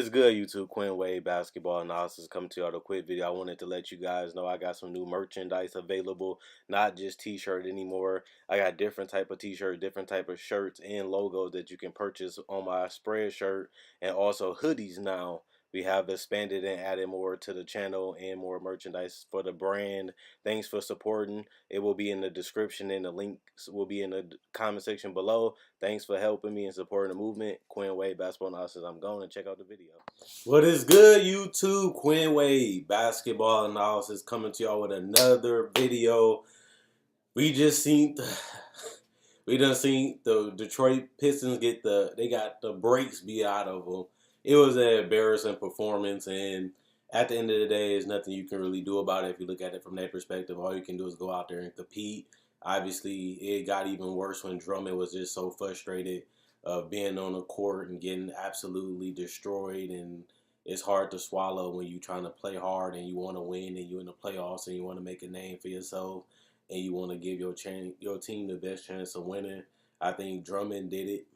is good, YouTube? Quinn Wade Basketball Analysis coming to you with a quick video. I wanted to let you guys know I got some new merchandise available, not just t-shirt anymore. I got different type of t-shirts, different type of shirts and logos that you can purchase on my spread shirt, and also hoodies now. We have expanded and added more to the channel and more merchandise for the brand. Thanks for supporting. It will be in the description and the links will be in the comment section below. Thanks for helping me and supporting the movement. Quinn Wade Basketball Analysis. I'm going to check out the video. What is good, YouTube? Quinn Wade Basketball Analysis coming to y'all with another video. We just seen we done seen the Detroit Pistons they got the brakes beat out of them. It was an embarrassing performance, and at the end of the day, there's nothing you can really do about it if you look at it from that perspective. All you can do is go out there and compete. Obviously, it got even worse when Drummond was just so frustrated of being on the court and getting absolutely destroyed, and it's hard to swallow when you're trying to play hard and you want to win and you're in the playoffs and you want to make a name for yourself and you want to give your team the best chance of winning. I think Drummond did it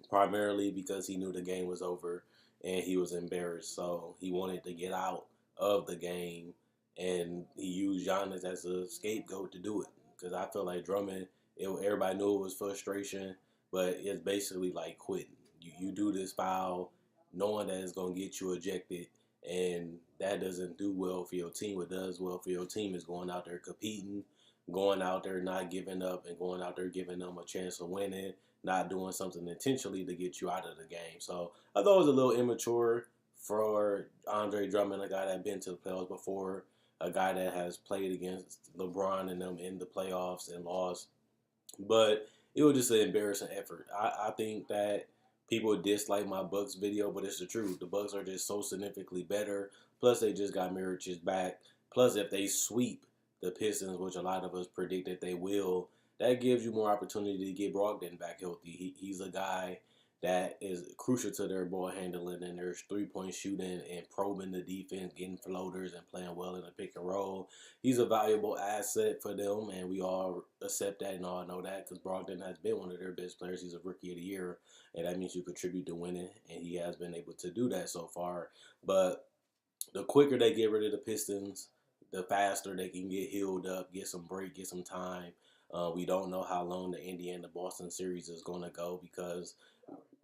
primarily because he knew the game was over and he was embarrassed. So he wanted to get out of the game, and he used Giannis as a scapegoat to do it. Because I feel like Drummond, everybody knew it was frustration, but it's basically like quitting. You do this foul knowing that it's going to get you ejected, and that doesn't do well for your team. What does well for your team is going out there competing, going out there not giving up, and going out there giving them a chance of winning, not doing something intentionally to get you out of the game. So I thought it was a little immature for Andre Drummond, a guy that been to the playoffs before, a guy that has played against LeBron and them in the playoffs and lost. But it was just an embarrassing effort. I think that people dislike my Bucks video, but it's the truth. The Bucks are just so significantly better. Plus, they just got Mirotic back. Plus, if they sweep the Pistons, which a lot of us predict that they will, that gives you more opportunity to get Brogdon back healthy. He's a guy that is crucial to their ball handling and their three-point shooting and probing the defense, getting floaters and playing well in the pick and roll. He's a valuable asset for them, and we all accept that and all know that because Brogdon has been one of their best players. He's a Rookie of the Year, and that means you contribute to winning, and he has been able to do that so far. But the quicker they get rid of the Pistons, the faster they can get healed up, get some break, get some time. We don't know how long the Indiana-Boston series is going to go because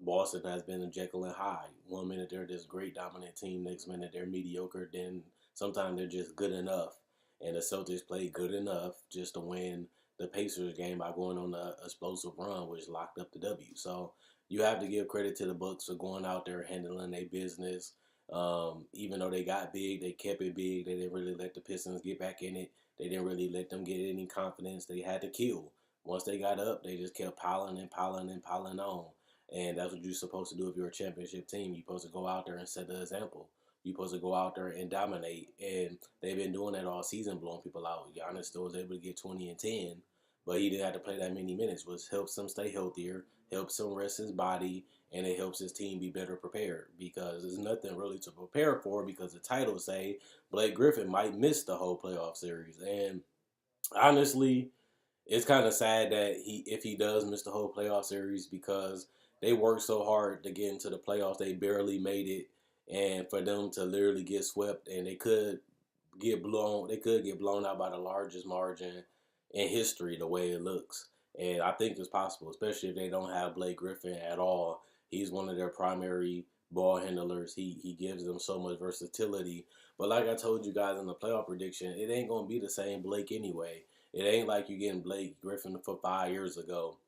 Boston has been a Jekyll and Hyde. One minute they're this great dominant team, next minute they're mediocre, then sometimes they're just good enough. And the Celtics played good enough just to win the Pacers game by going on an explosive run, which locked up the W. So you have to give credit to the Bucks for going out there handling their business. Even though they got big, they kept it big. They didn't really let the Pistons get back in it. They didn't really let them get any confidence. They had to kill. Once they got up, they just kept piling and piling and piling on. And that's what you're supposed to do if you're a championship team. You're supposed to go out there and set the example. You're supposed to go out there and dominate. And they've been doing that all season, blowing people out. Giannis still was able to get 20 and 10, but he didn't have to play that many minutes, which helps him stay healthier, helps him rest his body, and it helps his team be better prepared because there's nothing really to prepare for because the titles say Blake Griffin might miss the whole playoff series. And honestly, it's kind of sad that if he does miss the whole playoff series because they worked so hard to get into the playoffs, they barely made it, and for them to literally get swept and they could get blown out by the largest margin in history the way it looks. And I think it's possible, especially if they don't have Blake Griffin at all. He's one of their primary ball handlers. He gives them so much versatility. But like I told you guys in the playoff prediction, it ain't going to be the same Blake anyway. It ain't like you getting Blake Griffin for 5 years ago.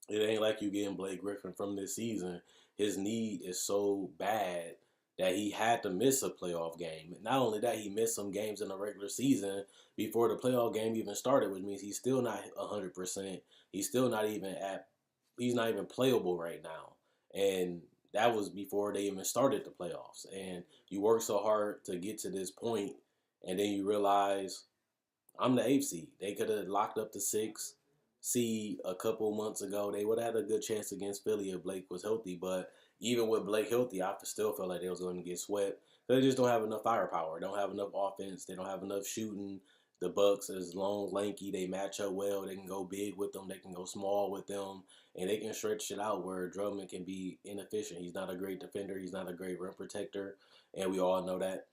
It ain't like you getting Blake Griffin from this season. His knee is so bad that he had to miss a playoff game. Not only that, he missed some games in the regular season before the playoff game even started, which means he's still not 100%. He's not even playable right now. And that was before they even started the playoffs. And you work so hard to get to this point, and then you realize I'm the 8th seed. They could have locked up the 6th seed a couple months ago. They would have had a good chance against Philly if Blake was healthy. But even with Blake healthy, I still felt like they was going to get swept. They just don't have enough firepower. They don't have enough offense. They don't have enough shooting. The Bucks is long, lanky. They match up well. They can go big with them. They can go small with them, and they can stretch it out where Drummond can be inefficient. He's not a great defender. He's not a great rim protector, and we all know that.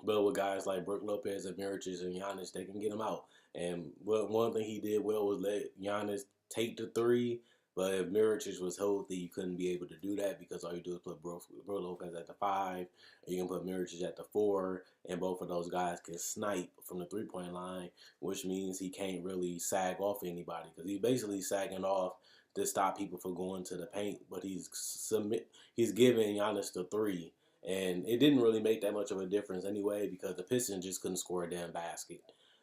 But with guys like Brook Lopez and Mirotic and Giannis, they can get him out. And one thing he did well was let Giannis take the three. But if Mirotic was healthy, you couldn't be able to do that because all you do is put Brook Lopez at the 5, or you can put Mirotic at the 4, and both of those guys can snipe from the 3-point line, which means he can't really sag off anybody because he's basically sagging off to stop people from going to the paint. But he's giving Giannis the 3, and it didn't really make that much of a difference anyway because the Pistons just couldn't score a damn basket.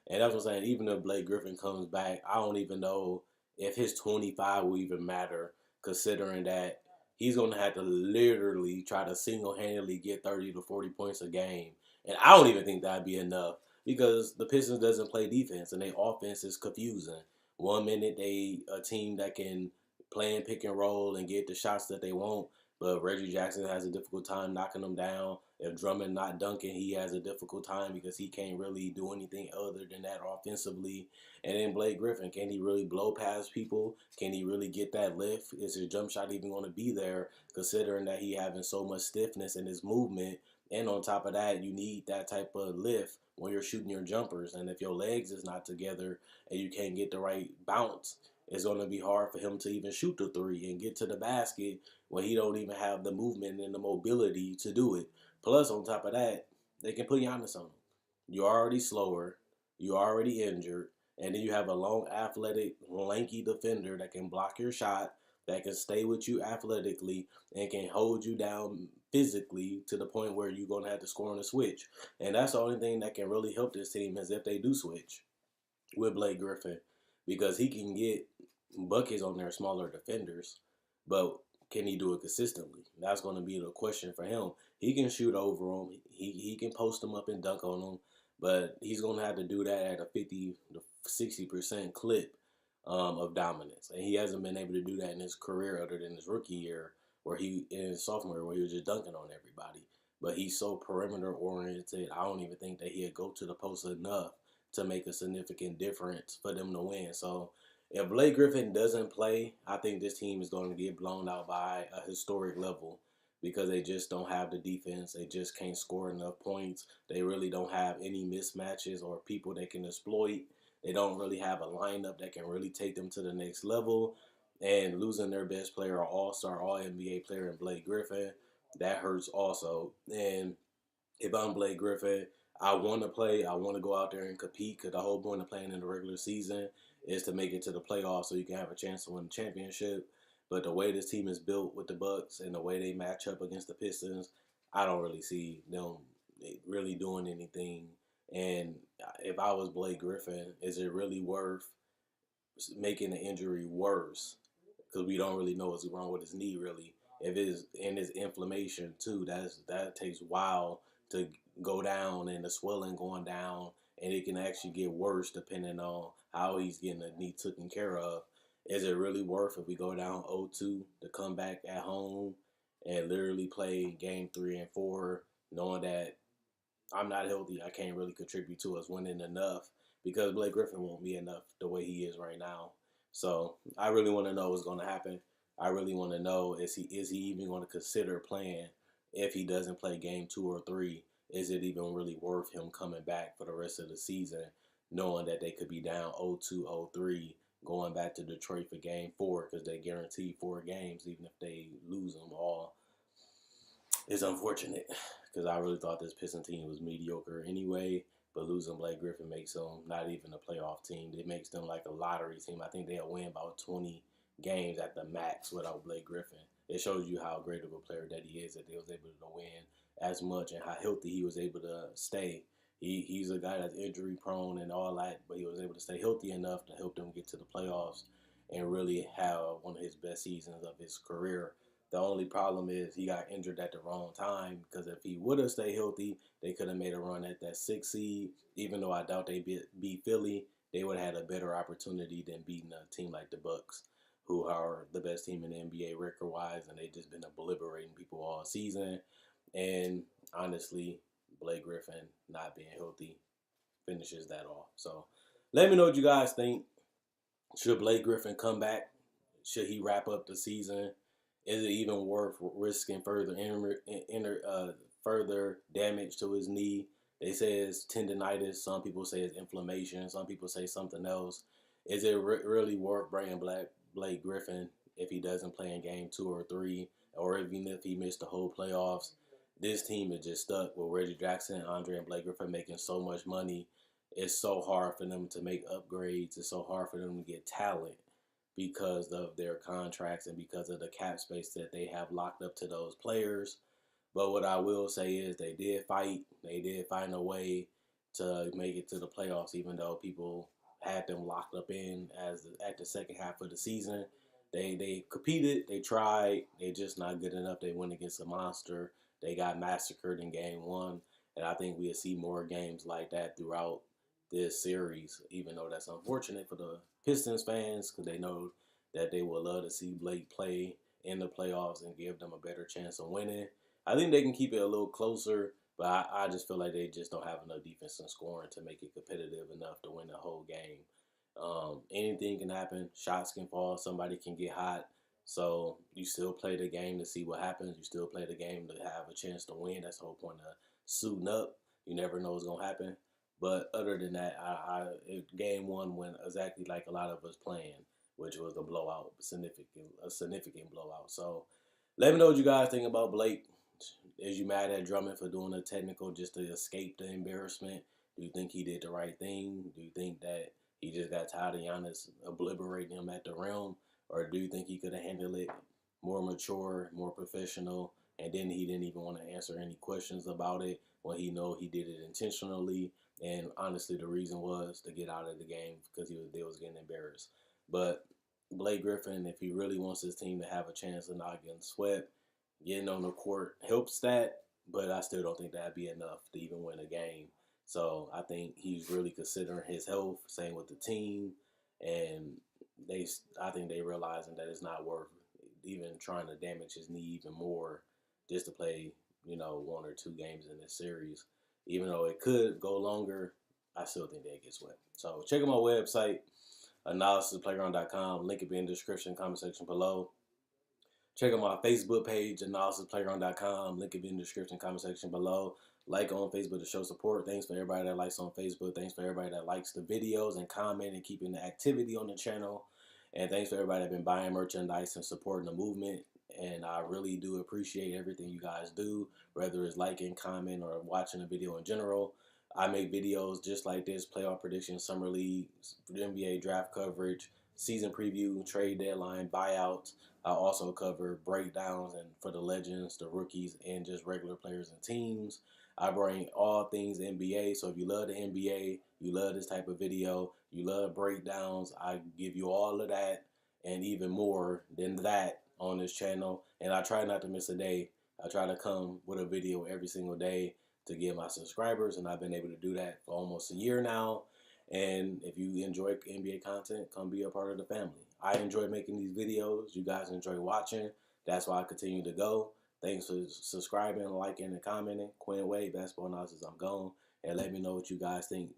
And that's what I'm saying. Even if Blake Griffin comes back, I don't even know if his 25 will even matter, considering that he's going to have to literally try to single-handedly get 30 to 40 points a game. And I don't even think that'd be enough because the Pistons doesn't play defense, and their offense is confusing. One minute they a team that can play and pick and roll and get the shots that they want, but Reggie Jackson has a difficult time knocking them down. If Drummond not dunking, he has a difficult time because he can't really do anything other than that offensively. And then Blake Griffin, can he really blow past people? Can he really get that lift? Is his jump shot even going to be there, considering that he having so much stiffness in his movement? And on top of that, you need that type of lift when you're shooting your jumpers. And if your legs is not together and you can't get the right bounce, it's going to be hard for him to even shoot the 3 and get to the basket when he don't even have the movement and the mobility to do it. Plus, on top of that, they can put Giannis on him. You're already slower. You're already injured. And then you have a long, athletic, lanky defender that can block your shot, that can stay with you athletically, and can hold you down physically to the point where you're going to have to score on a switch. And that's the only thing that can really help this team is if they do switch with Blake Griffin, because he can get buckets on their smaller defenders, but can he do it consistently? That's going to be the question for him. He can shoot over them. He can post them up and dunk on them, but he's going to have to do that at a 50 to 60% clip of dominance. And he hasn't been able to do that in his career other than his rookie year, where he in his sophomore year, where he was just dunking on everybody. But he's so perimeter oriented. I don't even think that he'd go to the post enough to make a significant difference for them to win. So if Blake Griffin doesn't play, I think this team is going to get blown out by a historic level because they just don't have the defense. They just can't score enough points. They really don't have any mismatches or people they can exploit. They don't really have a lineup that can really take them to the next level. And losing their best player, all-star, all-NBA player in Blake Griffin, that hurts also. And if I'm Blake Griffin, I want to play. I want to go out there and compete because the whole point of playing in the regular season is to make it to the playoffs so you can have a chance to win the championship. But the way this team is built with the Bucks and the way they match up against the Pistons, I don't really see them really doing anything. And if I was Blake Griffin, is it really worth making the injury worse? Because we don't really know what's wrong with his knee, really. If it's and his inflammation too, that takes a while to go down and the swelling going down, and it can actually get worse depending on how he's getting the knee taken care of. Is it really worth if we go down 0-2 to come back at home and literally play game 3 and 4, knowing that I'm not healthy, I can't really contribute to us winning enough because Blake Griffin won't be enough the way he is right now. So I really want to know what's going to happen. I really want to know is he even going to consider playing if he doesn't play game 2 or 3? Is it even really worth him coming back for the rest of the season, knowing that they could be down 0-2, 0-3, going back to Detroit for game 4 because they guarantee 4 games even if they lose them all? It's unfortunate because I really thought this Piston team was mediocre anyway. But losing Blake Griffin makes them not even a playoff team. It makes them like a lottery team. I think they'll win about 20 games at the max without Blake Griffin. It shows you how great of a player that he is, that they was able to win as much and how healthy he was able to stay. He's a guy that's injury prone and all that, but he was able to stay healthy enough to help them get to the playoffs and really have one of his best seasons of his career. The only problem is he got injured at the wrong time because if he would have stayed healthy, they could have made a run at that 6 seed. Even though I doubt they beat Philly, they would have had a better opportunity than beating a team like the Bucks, who are the best team in the NBA record-wise, and they've just been obliterating people all season. And honestly, Blake Griffin not being healthy finishes that off. So let me know what you guys think. Should Blake Griffin come back? Should he wrap up the season? Is it even worth risking further damage to his knee? They say it's tendonitis. Some people say it's inflammation. Some people say something else. Is it really worth bringing Blake Griffin if he doesn't play in game 2 or 3, or even if he missed the whole playoffs? This team is just stuck with Reggie Jackson, Andre, and Blake Griffin making so much money. It's so hard for them to make upgrades. It's so hard for them to get talent because of their contracts and because of the cap space that they have locked up to those players. But what I will say is they did fight. They did find a way to make it to the playoffs, even though people had them locked up in at the second half of the season. They competed. They tried. They just not good enough. They went against a monster. They got massacred in game 1. And I think we'll see more games like that throughout this series, even though that's unfortunate for the Pistons fans because they know that they would love to see Blake play in the playoffs and give them a better chance of winning. I think they can keep it a little closer, but I just feel like they just don't have enough defense and scoring to make it competitive enough to win the whole game. Anything can happen. Shots can fall. Somebody can get hot. So you still play the game to see what happens. You still play the game to have a chance to win. That's the whole point of suiting up. You never know what's going to happen. But other than that, game 1 went exactly like a lot of us planned, which was a blowout, a significant blowout. So let me know what you guys think about Blake. Is you mad at Drummond for doing a technical just to escape the embarrassment? Do you think he did the right thing? Do you think that he just got tired of Giannis obliterating him at the rim? Or do you think he could have handled it more mature, more professional, and then he didn't even want to answer any questions about it when he know he did it intentionally? And honestly, the reason was to get out of the game because they was getting embarrassed. But Blake Griffin, if he really wants his team to have a chance of not getting swept, getting on the court helps that, but I still don't think that'd be enough to even win a game. So I think he's really considering his health, same with the team, and I think they realizing that it's not worth even trying to damage his knee even more just to play, 1 or 2 games in this series. Even though it could go longer, I still think they get swept. So check out my website, analysisplayground.com. Link will be in the description, comment section below. Check out my Facebook page, analysisplayground.com. Link will be in the description, comment section below. Like on Facebook to show support. Thanks for everybody that likes on Facebook. Thanks for everybody that likes the videos and comment and keeping the activity on the channel. And thanks for everybody that been buying merchandise and supporting the movement. And I really do appreciate everything you guys do, whether it's liking, comment, or watching a video in general. I make videos just like this, playoff predictions, summer league, NBA draft coverage, season preview, trade deadline, buyouts. I also cover breakdowns and for the legends, the rookies, and just regular players and teams. I bring all things NBA. So if you love the NBA, you love this type of video, you love breakdowns, I give you all of that and even more than that on this channel. And I try not to miss a day. I try to come with a video every single day to give my subscribers, and I've been able to do that for almost a year now. And if you enjoy NBA content, come be a part of the family. I enjoy making these videos. You guys enjoy watching. That's why I continue to go. Thanks for subscribing, liking, and commenting. Quinn Wade, Basketball Analysis, I'm gone. And let me know what you guys think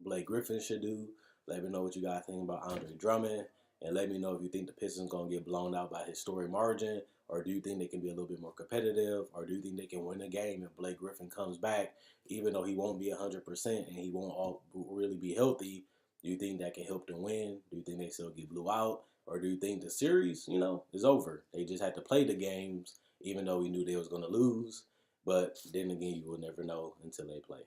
Blake Griffin should do. Let me know what you guys think about Andre Drummond. And let me know if you think the Pistons going to get blown out by historic margin, or do you think they can be a little bit more competitive, or do you think they can win a game if Blake Griffin comes back, even though he won't be 100% and he won't really be healthy? Do you think that can help them win? Do you think they still get blew out? Or do you think the series, is over? They just had to play the games, even though we knew they was going to lose. But then again, you will never know until they play.